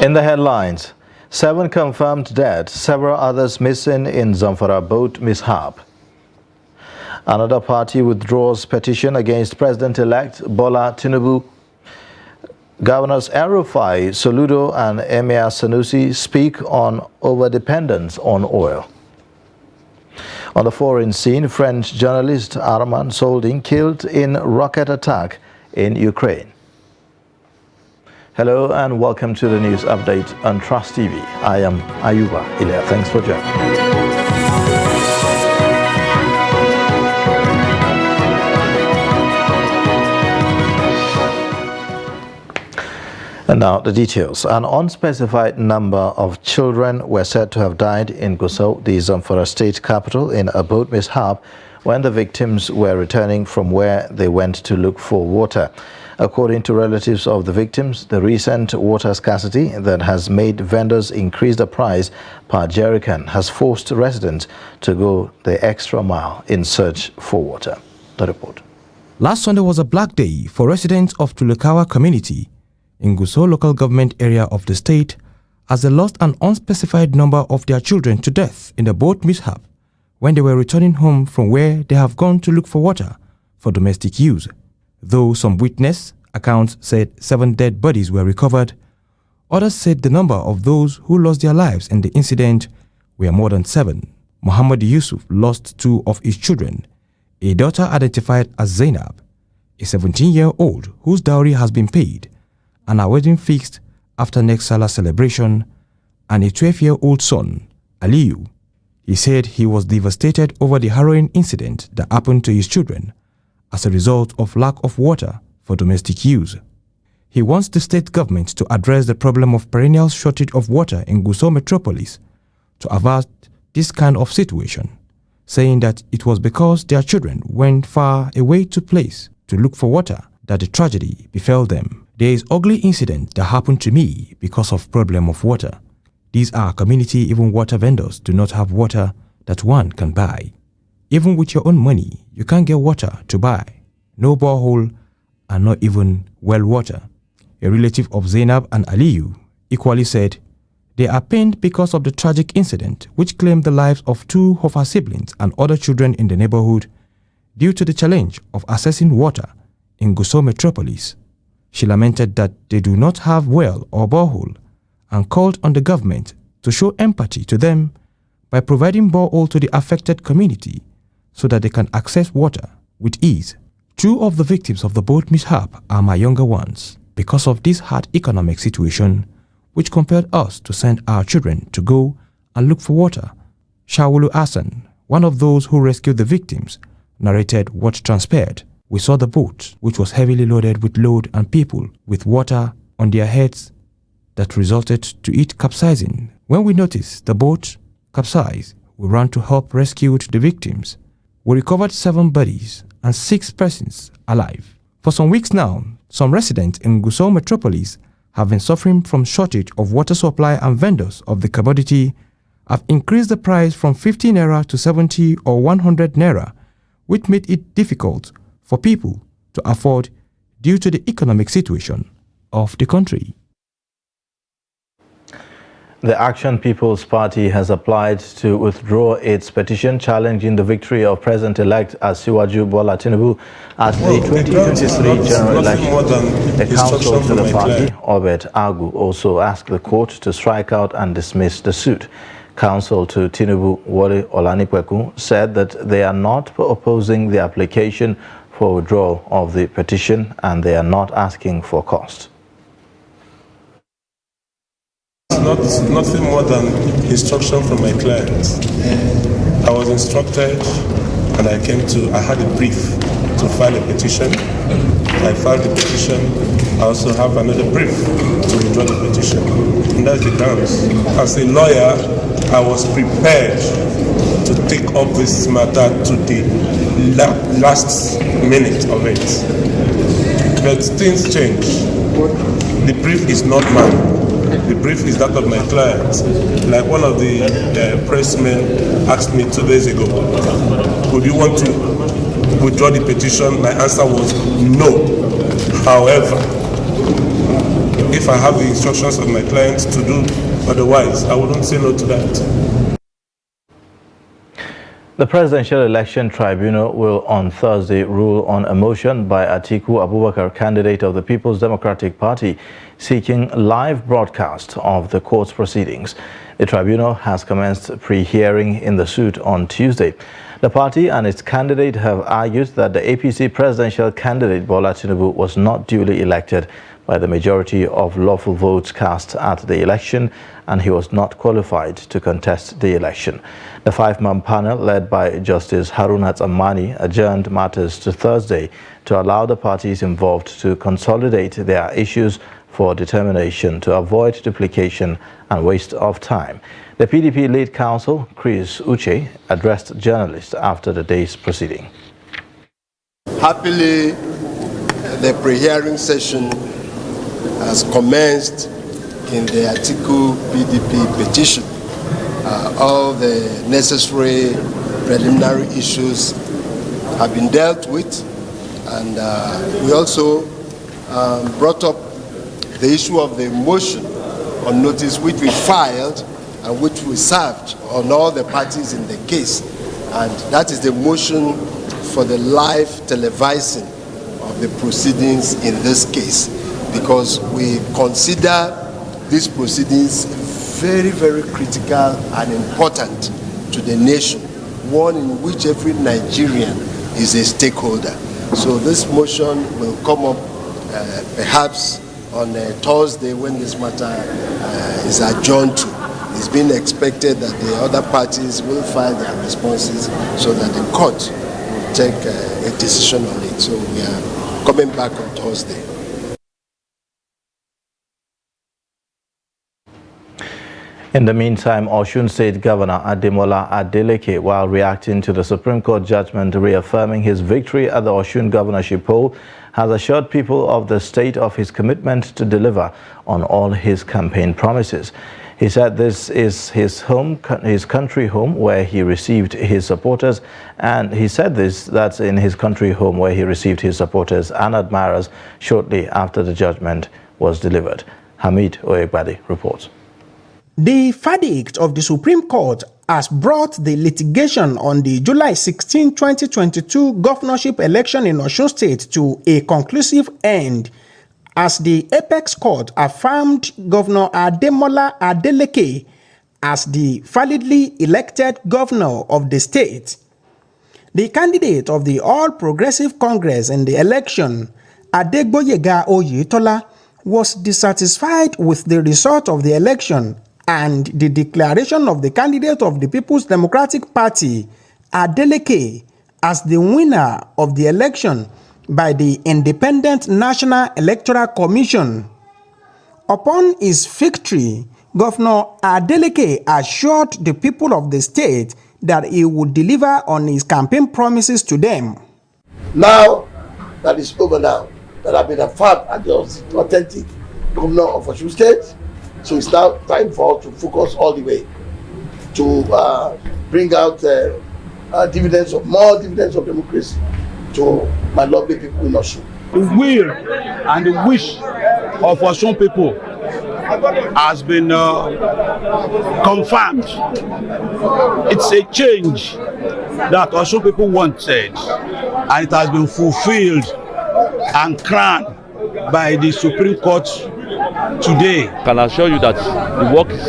In the headlines, 7 confirmed dead, several others missing in Zamfara boat mishap. Another party withdraws petition against President-elect Bola Tinubu. Governors El-Rufai, Soludo and Emir Sanusi speak on overdependence on oil. On the foreign scene, French journalist Armand Soldin killed in rocket attack in Ukraine. Hello and welcome to the news update on Trust TV. I am Ayuba Ilya. Thanks for joining. And now the details. An unspecified number of children were said to have died in Gusau, the Zamfara state capital, in a boat mishap when the victims were returning from where they went to look for water. According to relatives of the victims, the recent water scarcity that has made vendors increase the price per jerrycan has forced residents to go the extra mile in search for water. The report. Last Sunday was a black day for residents of Tulukawa community in Gusau local government area of the state, as they lost an unspecified number of their children to death in the boat mishap when they were returning home from where they have gone to look for water for domestic use. Though some witness accounts said 7 dead bodies were recovered, others said the number of those who lost their lives in the incident were more than 7. Muhammad Yusuf lost 2 of his children, a daughter identified as Zainab, a 17-year-old whose dowry has been paid, and a wedding fixed after next Salah celebration, and a 12-year-old son, Aliyu. He said he was devastated over the harrowing incident that happened to his children as a result of lack of water for domestic use. He wants the state government to address the problem of perennial shortage of water in Gusau metropolis to avert this kind of situation, saying that it was because their children went far away to place to look for water that the tragedy befell them. There is ugly incident that happened to me because of problem of water. These are community, even water vendors do not have water that one can buy. Even with your own money, you can't get water to buy. No borehole and not even well water. A relative of Zainab and Aliyu equally said they are pained because of the tragic incident which claimed the lives of 2 of her siblings and other children in the neighborhood due to the challenge of accessing water in Gusau metropolis. She lamented that they do not have well or borehole and called on the government to show empathy to them by providing borehole to the affected community so that they can access water with ease. 2 of the victims of the boat mishap are my younger ones because of this hard economic situation which compelled us to send our children to go and look for water. Shawulu Hassan, one of those who rescued the victims, narrated what transpired. We saw the boat, which was heavily loaded with load and people with water on their heads that resulted to it capsizing. When we noticed the boat capsize, we ran to help rescue the victims. We recovered 7 bodies and 6 persons alive. For some weeks now, some residents in Gusau metropolis have been suffering from shortage of water supply, and vendors of the commodity have increased the price from 50 naira to 70 or 100 naira, which made it difficult for people to afford due to the economic situation of the country. The Action People's Party has applied to withdraw its petition challenging the victory of President-elect Asiwaju Bola Tinubu at the 2023 general election. The counsel to the party, Obed Agu, also asked the court to strike out and dismiss the suit. Counsel to Tinubu, Wole Olanipweku, said that they are not opposing the application for withdrawal of the petition and they are not asking for cost. It's nothing more than instruction from my client. I was instructed and I had a brief to file a petition. I filed the petition. I also have another brief to withdraw the petition. And that's the grounds. As a lawyer, I was prepared to take up this matter to the last minute of it. But things change. The brief is not mine. The brief is that of my client. Like one of the pressmen asked me 2 days ago, would you want to withdraw the petition? My answer was no. However, if I have the instructions of my client to do otherwise, I wouldn't say no to that. The Presidential Election Tribunal will on Thursday rule on a motion by Atiku Abubakar, candidate of the People's Democratic Party, seeking live broadcast of the court's proceedings. The tribunal has commenced pre-hearing in the suit on Tuesday. The party and its candidate have argued that the APC presidential candidate Bola Tinubu was not duly elected by the majority of lawful votes cast at the election, and he was not qualified to contest the election. The five-man panel, led by Justice Haruna Tsammani, adjourned matters to Thursday to allow the parties involved to consolidate their issues for determination to avoid duplication and waste of time. The PDP lead counsel, Chris Uche, addressed journalists after the day's proceeding. Happily, the pre-hearing session has commenced in the Atiku PDP petition. All the necessary preliminary issues have been dealt with, and we also brought up the issue of the motion on notice which we filed and which we served on all the parties in the case, and that is the motion for the live televising of the proceedings in this case, because we consider these proceedings very, very critical and important to the nation, one in which every Nigerian is a stakeholder. So this motion will come up perhaps on Thursday when this matter is adjourned to. It's been expected that the other parties will file their responses so that the court will take a decision on it. So we are coming back on Thursday. In the meantime, Osun State Governor Ademola Adeleke, while reacting to the Supreme Court judgment reaffirming his victory at the Osun governorship poll, has assured people of the state of his commitment to deliver on all his campaign promises. He said this is his home, his country home, where he received his supporters, and he said that's in his country home where he received his supporters and admirers shortly after the judgment was delivered. Hamid Oyegbade reports. The verdict of the Supreme Court has brought the litigation on the July 16, 2022 governorship election in Osun State to a conclusive end, as the Apex Court affirmed Governor Ademola Adeleke as the validly elected governor of the state. The candidate of the All Progressive Congress in the election, Adegboyega Oyetola, was dissatisfied with the result of the election and the declaration of the candidate of the People's Democratic Party, Adeleke, as the winner of the election by the Independent National Electoral Commission. Upon his victory, Governor Adeleke assured the people of the state that he would deliver on his campaign promises to them. Now that is over now, that I've been affirmed as the authentic governor of Osun State, so it's now time for us to focus all the way to bring out more dividends of democracy to my lovely people in Osun. The will and the wish of Osun people has been confirmed. It's a change that Osun people wanted, and it has been fulfilled and crowned by the Supreme Court today. I can assure you that the work is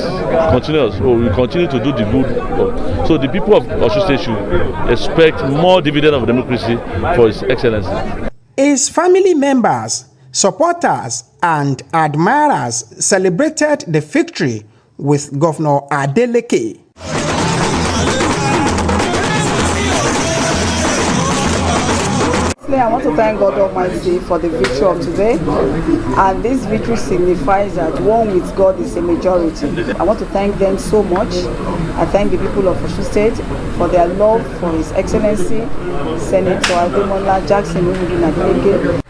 continuous, or we continue to do the good work. So the people of Osun State should expect more dividend of democracy for His Excellency. His family members, supporters, and admirers celebrated the victory with Governor Adeleke. I want to thank God Almighty for the victory of today, and this victory signifies that one with God is a majority. I want to thank them so much. I thank the people of Osun State for their love for His Excellency Senator Ademola Jackson Adeleke.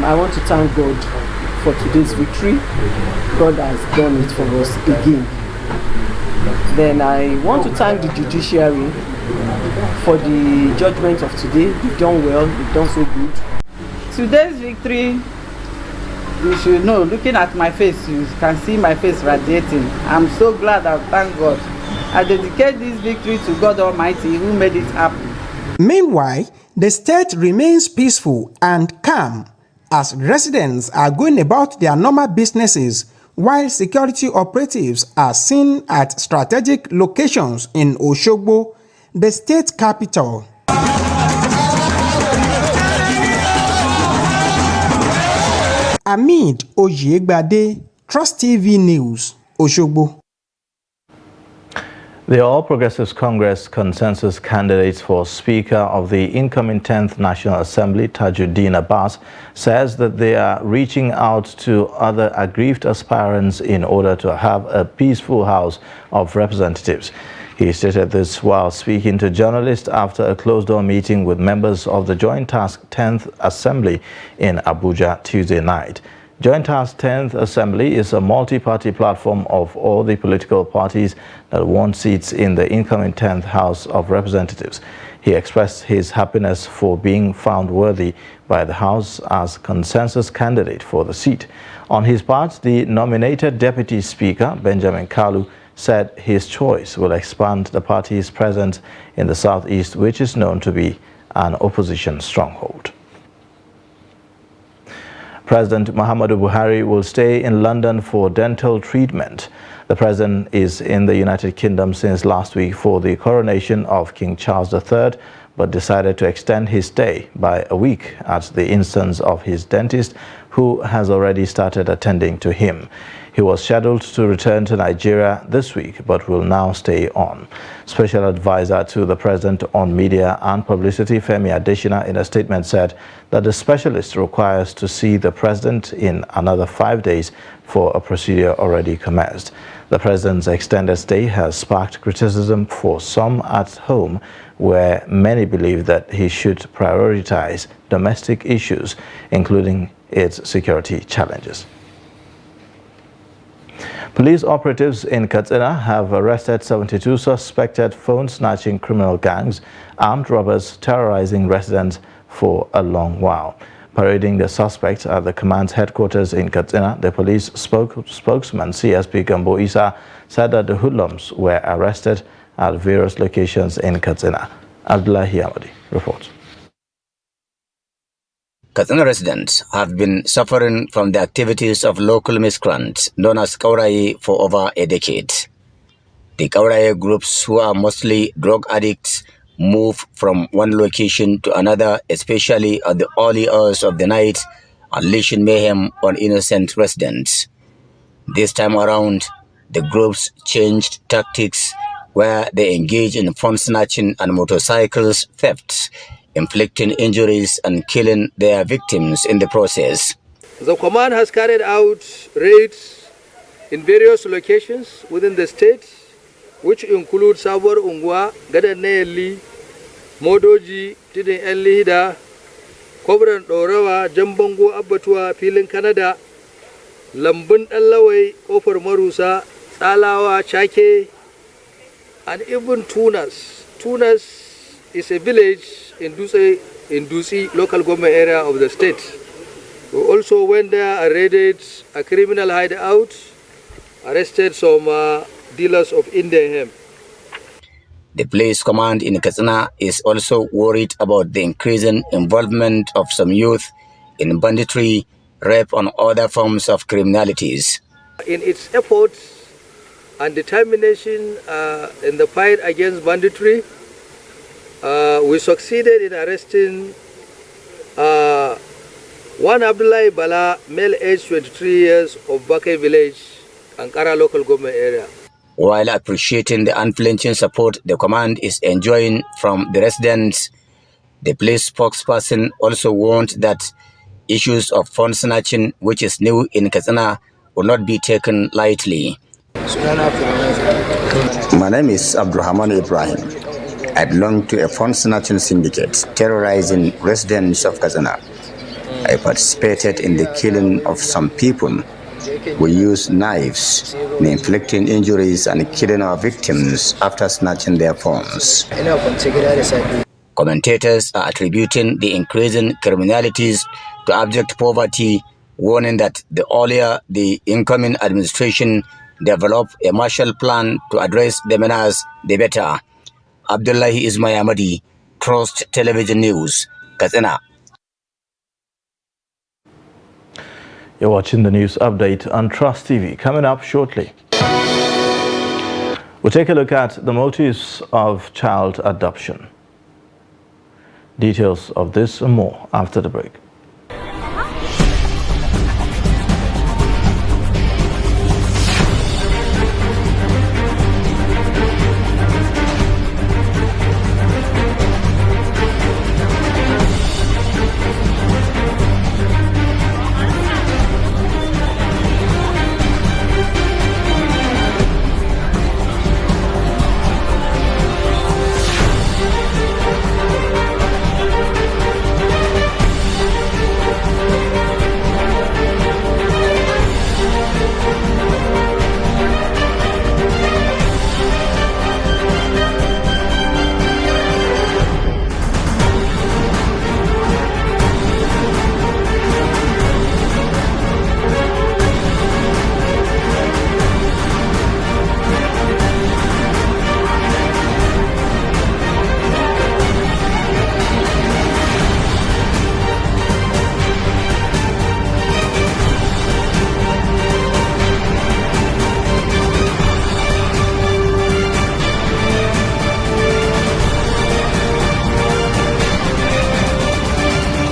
I want to thank God for today's victory. God has done it for us again. Then I want to thank the judiciary for the judgment of today. You've done well, you've done so good. Today's victory you should know, looking at my face, you can see my face radiating. I'm so glad, I thank God. I dedicate this victory to God Almighty who made it happen. Meanwhile, the state remains peaceful and calm as residents are going about their normal businesses while security operatives are seen at strategic locations in Oshogbo, the state capital. Amid Ojegbade, Trust TV News, Oshogbo. The All Progressives Congress consensus candidates for Speaker of the incoming 10th National Assembly, Tajuddin Abbas, says that they are reaching out to other aggrieved aspirants in order to have a peaceful House of Representatives. He stated this while speaking to journalists after a closed-door meeting with members of the Joint Task 10th Assembly in Abuja Tuesday night. Joint Task 10th Assembly is a multi-party platform of all the political parties that want seats in the incoming 10th House of Representatives. He expressed his happiness for being found worthy by the House as consensus candidate for the seat. On his part, the nominated Deputy Speaker, Benjamin Kalu, said his choice will expand the party's presence in the southeast, which is known to be an opposition stronghold. President Muhammadu Buhari will stay in London for dental treatment. The president is in the United Kingdom since last week for the coronation of King Charles III, but decided to extend his stay by a week at the instance of his dentist, who has already started attending to him. He was scheduled to return to Nigeria this week, but will now stay on. Special advisor to the president on media and publicity, Femi Adesina, in a statement said that the specialist requires to see the president in another 5 days for a procedure already commenced. The president's extended stay has sparked criticism for some at home, where many believe that he should prioritize domestic issues, including its security challenges. Police operatives in Katsina have arrested 72 suspected phone-snatching criminal gangs, armed robbers terrorizing residents for a long while. Parading the suspects at the command's headquarters in Katsina, the police spokesman CSP Gambo Isa said that the hoodlums were arrested at various locations in Katsina. Adeleke reports. Katsina residents have been suffering from the activities of local miscreants known as Kauraye for over a decade. The Kauraye groups, who are mostly drug addicts, move from one location to another, especially at the early hours of the night, unleashing mayhem on innocent residents. This time around, the groups changed tactics, where they engage in phone snatching and motorcycles thefts, inflicting injuries and killing their victims in the process. The command has carried out raids in various locations within the state, which include Sabor Ungwa, Gadaneli, Modoji, Tidin El Lihida, Kobran Dorawa, Jambongo Abatua, Filin Canada, Lambun Allaway, Ofar Marusa, Salawa, Chake, and even Tunas. Tunas is a village in Dusi local government area of the state. We also went there and raided a criminal hideout, arrested some dealers of Indian hemp. The police command in Katsina is also worried about the increasing involvement of some youth in banditry, rape, and other forms of criminalities. In its efforts and determination in the fight against banditry, we succeeded in arresting one Abdullahi Bala, male age 23 years of Bakai village, Ankara local government area. While appreciating the unflinching support the command is enjoying from the residents, the police spokesperson also warned that issues of phone snatching, which is new in Katsina, will not be taken lightly. My name is Abdurrahman Ibrahim. I belong to a phone snatching syndicate terrorizing residents of Katsina. I participated in the killing of some people. We used knives in inflicting injuries and killing our victims after snatching their phones. Commentators are attributing the increasing criminalities to abject poverty warning that the earlier the incoming administration develop a Marshall Plan to address the menace, the better. Abdullahi Imagery, Trust Television News, Katsina. You're watching the news update on Trust TV. Coming up shortly, we'll take a look at the motives of child adoption. Details of this and more after the break.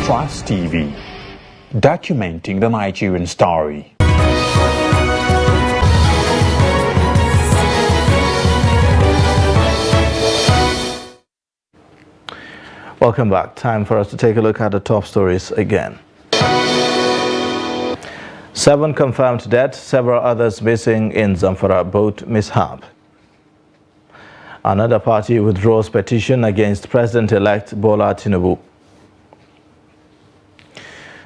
Trust TV, documenting the Nigerian story. Welcome back. Time for us to take a look at the top stories again. 7 confirmed dead, several others missing in Zamfara boat mishap. Another party withdraws petition against President-elect Bola Tinubu.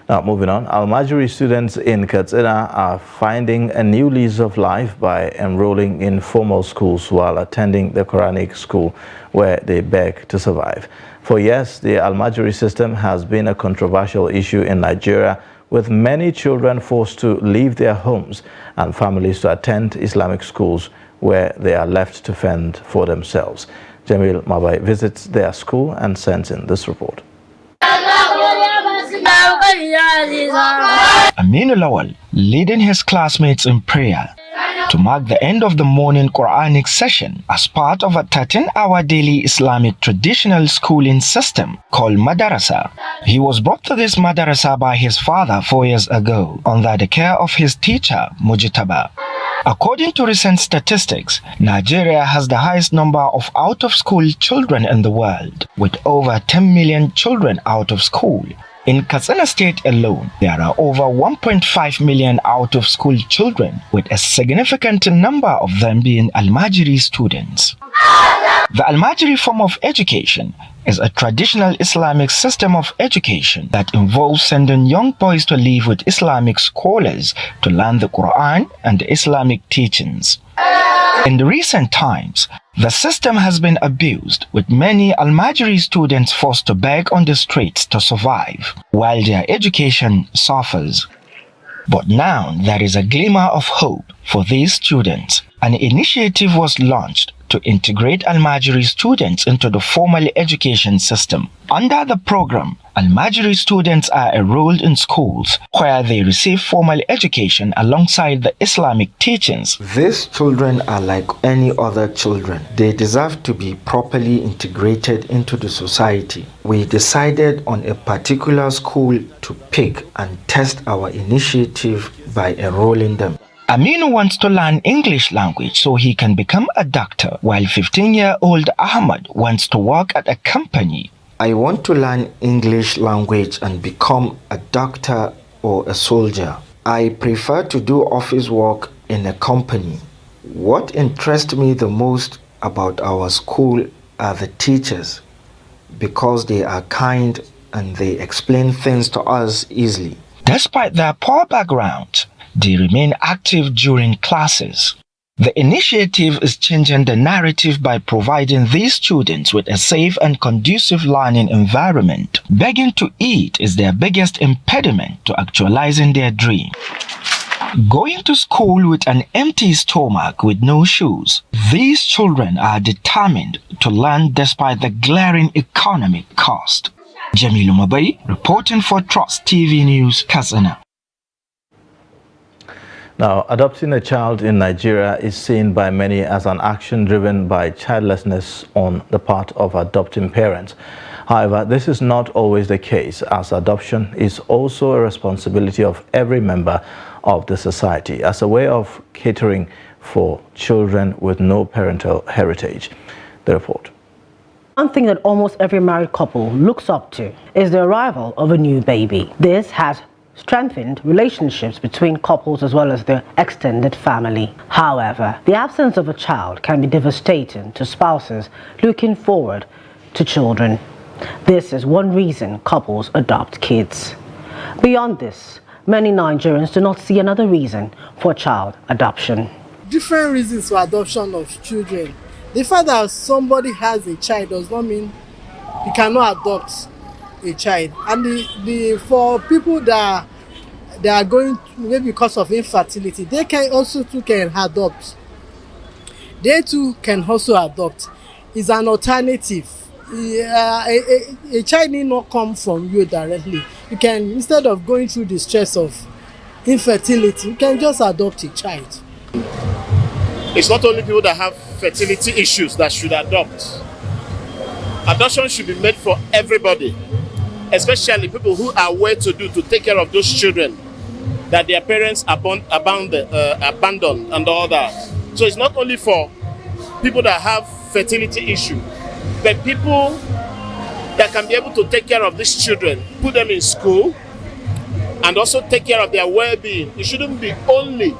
Now, moving on, Imagery students in Katsina are finding a new lease of life by enrolling in formal schools while attending the Quranic school where they beg to survive. For years, the Imagery system has been a controversial issue in Nigeria, with many children forced to leave their homes and families to attend Islamic schools where they are left to fend for themselves. Jamil Mabai visits their school and sends in this report. Aminu Lawal leading his classmates in prayer to mark the end of the morning Quranic session as part of a 13-hour daily Islamic traditional schooling system called Madarasa. He was brought to this Madarasa by his father 4 years ago under the care of his teacher Mujitaba. According to recent statistics, Nigeria has the highest number of out-of-school children in the world, with over 10 million children out of school. In Katsina State alone, there are over 1.5 million out-of-school children, with a significant number of them being Imagery students. The Imagery form of education is a traditional Islamic system of education that involves sending young boys to live with Islamic scholars to learn the Quran and the Islamic teachings. In the recent times, the system has been abused, with many Imagery students forced to beg on the streets to survive, while their education suffers. But now there is a glimmer of hope for these students. An initiative was launched to integrate Imagery students into the formal education system. Under the program, Imagery students are enrolled in schools where they receive formal education alongside the Islamic teachings. These children are like any other children. They deserve to be properly integrated into the society. We decided on a particular school to pick and test our initiative by enrolling them. Aminu wants to learn English language so he can become a doctor, while 15-year-old Ahmad wants to work at a company. I want to learn English language and become a doctor or a soldier. I prefer to do office work in a company. What interests me the most about our school are the teachers, because they are kind and they explain things to us easily. Despite their poor background, they remain active during classes. The initiative is changing the narrative by providing these students with a safe and conducive learning environment. Begging to eat is their biggest impediment to actualizing their dream. Going to school with an empty stomach with no shoes, these children are determined to learn despite the glaring economic cost. Jamilu Mabai, reporting for Trust TV News, Katsina. Now, adopting a child in Nigeria is seen by many as an action driven by childlessness on the part of adopting parents. However, this is not always the case, as adoption is also a responsibility of every member of the society as a way of catering for children with no parental heritage. The report. One thing that almost every married couple looks up to is the arrival of a new baby. This has strengthened relationships between couples as well as their extended family. However, the absence of a child can be devastating to spouses looking forward to children. This is one reason couples adopt kids. Beyond this, many Nigerians do not see another reason for child adoption. Different reasons for adoption of children. The fact that somebody has a child does not mean you cannot adopt a child. And for people that they are going maybe because of infertility, they can also can adopt. They too can also adopt. It's an alternative. A child need not come from you directly. You can, instead of going through the stress of infertility, you can just adopt a child. It's not only people that have fertility issues that should adopt. Adoption should be made for everybody, especially people who are well-to-do to take care of those children that their parents abandoned and all that. So it's not only for people that have fertility issue, but people that can be able to take care of these children, put them in school, and also take care of their well-being. It shouldn't be only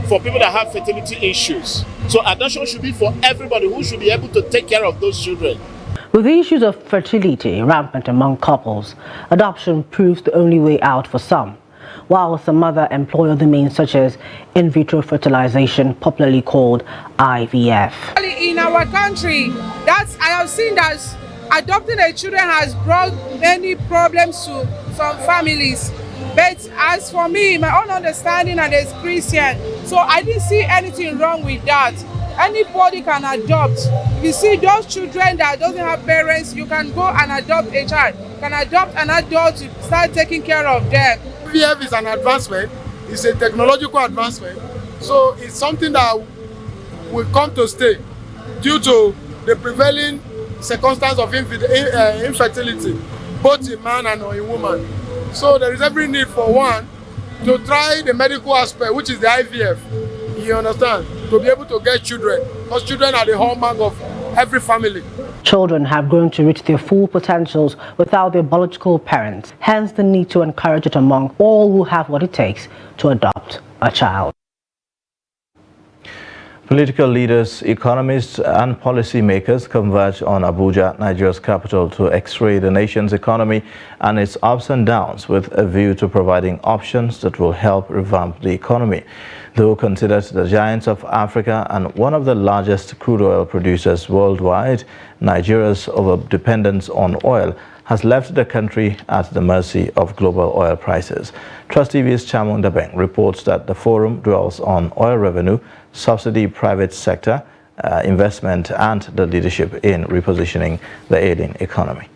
for people that have fertility issues. So adoption should be for everybody who should be able to take care of those children. With the issues of fertility rampant among couples, adoption proves the only way out for some, while some other employ other means such as in vitro fertilization, popularly called IVF. In our country, I have seen that adopting a children has brought many problems to some families. But as for me, my own understanding as a Christian, so I didn't see anything wrong with that. Anybody can adopt. If you see those children that doesn't have parents, you can go and adopt a child. You can adopt an adult to start taking care of them. IVF is an advancement. It's a technological advancement. So it's something that will come to stay due to the prevailing circumstance of infertility, both in man and in woman. So there is every need for one to try the medical aspect, which is the IVF. You understand? To be able to get children, because children are the hallmark of every family. Children have grown to reach their full potentials without their biological parents, hence the need to encourage it among all who have what it takes to adopt a child. Political leaders, economists and policymakers converge on Abuja, Nigeria's capital, to x-ray the nation's economy and its ups and downs with a view to providing options that will help revamp the economy. Though considered the giants of Africa and one of the largest crude oil producers worldwide, Nigeria's overdependence on oil has left the country at the mercy of global oil prices. Trust TV's Chamunda Beng reports that the forum dwells on oil revenue, subsidy, private sector investment and the leadership in repositioning the ailing economy.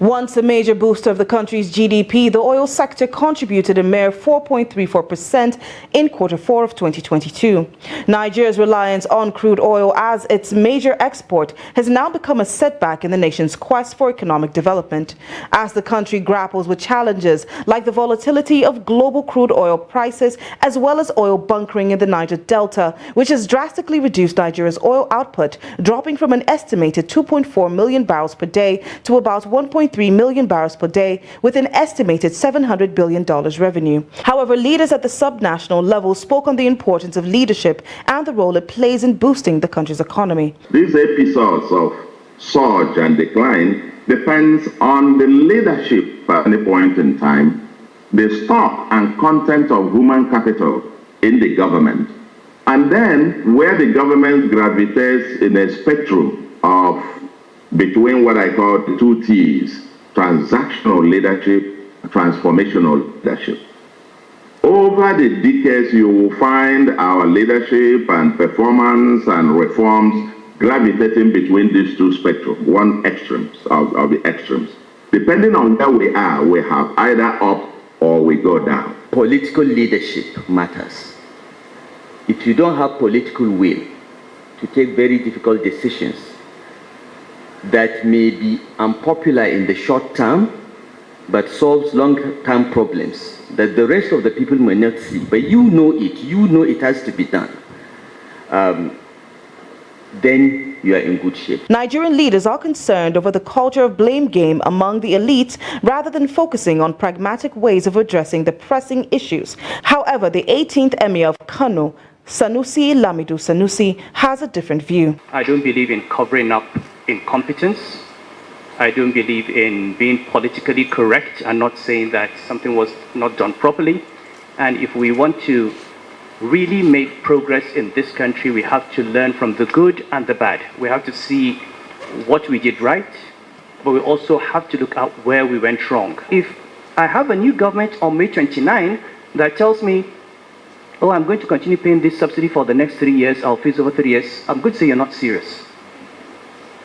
Once a major booster of the country's GDP, the oil sector contributed a mere 4.34% in Q4 of 2022. Nigeria's reliance on crude oil as its major export has now become a setback in the nation's quest for economic development, as the country grapples with challenges like the volatility of global crude oil prices as well as oil bunkering in the Niger Delta, which has drastically reduced Nigeria's oil output, dropping from an estimated 2.4 million barrels per day to about 1.3 million barrels per day, with an estimated $700 billion revenue. However, leaders at the subnational level spoke on the importance of leadership and the role it plays in boosting the country's economy. These episodes of surge and decline depends on the leadership at any point in time, the stock and content of human capital in the government, And then where the government gravitates in a spectrum of between what I call the two T's, transactional leadership, transformational leadership. Over the decades, you will find our leadership and performance and reforms gravitating between these two spectrums, one extremes of the extremes. Depending on where we are, we have either up or we go down. Political leadership matters. If you don't have political will to take very difficult decisions that may be unpopular in the short term, but solves long-term problems that the rest of the people may not see, but you know it has to be done, then you are in good shape. Nigerian leaders are concerned over the culture of blame game among the elite rather than focusing on pragmatic ways of addressing the pressing issues. However, the 18th Emir of Kano, Sanusi Lamido Sanusi, has a different view. I don't believe in covering up incompetence. I don't believe in being politically correct and not saying that something was not done properly. And if we want to really make progress in this country, we have to learn from the good and the bad. We have to see what we did right, but we also have to look at where we went wrong. If I have a new government on May 29 that tells me, oh, I'm going to continue paying this subsidy for the next 3 years, I'll fees over 3 years, I'm going to say you're not serious.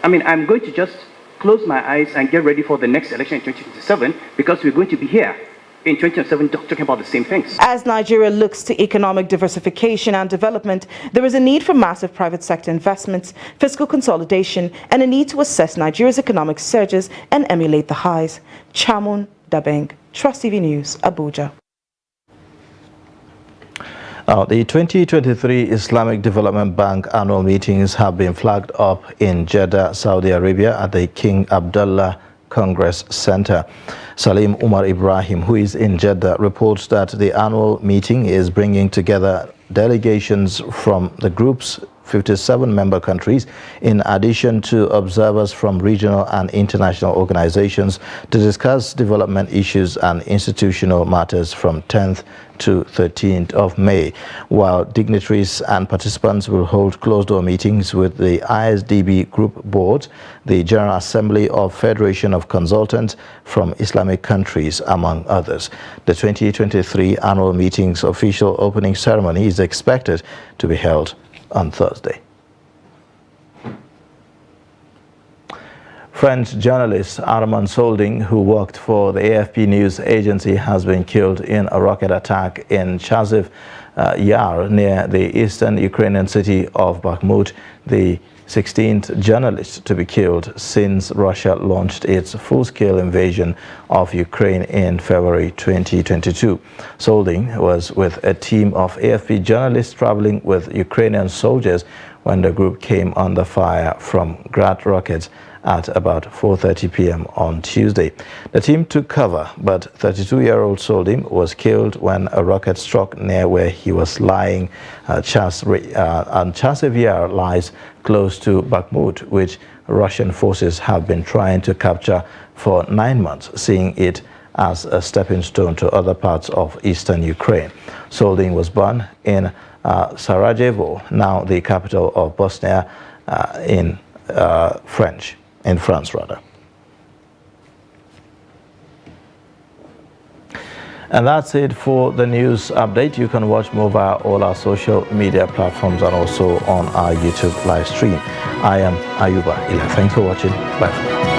I mean, I'm going to just close my eyes and get ready for the next election in 2027 because we're going to be here in 2027 talking about the same things. As Nigeria looks to economic diversification and development, there is a need for massive private sector investments, fiscal consolidation, and a need to assess Nigeria's economic surges and emulate the highs. Chamun Dabeng, Trust TV News, Abuja. Now, the 2023 Islamic Development Bank annual meetings have been flagged up in Jeddah, Saudi Arabia at the King Abdullah Congress Center. Salim Umar Ibrahim, who is in Jeddah, reports that the annual meeting is bringing together delegations from the group's 57 member countries, in addition to observers from regional and international organizations, to discuss development issues and institutional matters from 10th to 13th of May, while dignitaries and participants will hold closed-door meetings with the ISDB Group Board, the General Assembly of Federation of Consultants from Islamic countries, among others. The 2023 annual meeting's official opening ceremony is expected to be held on Thursday. French journalist Armand Solding, who worked for the AFP news agency, has been killed in a rocket attack in Chaziv Yar near the eastern Ukrainian city of Bakhmut, the 16th journalist to be killed since Russia launched its full-scale invasion of Ukraine in February 2022. Solding was with a team of AFP journalists traveling with Ukrainian soldiers when the group came under fire from Grad rockets at about 4:30 p.m. on Tuesday. The team took cover, but 32-year-old Solding was killed when a rocket struck near where he was lying. Chaziv Yar lies close to Bakhmut, which Russian forces have been trying to capture for 9 months, seeing it as a stepping stone to other parts of eastern Ukraine. Solding was born in Sarajevo, now the capital of Bosnia, in France. And that's it for the news update. You can watch more via all our social media platforms and also on our YouTube live stream. I am Ayuba Ila. Thanks for watching. Bye for now.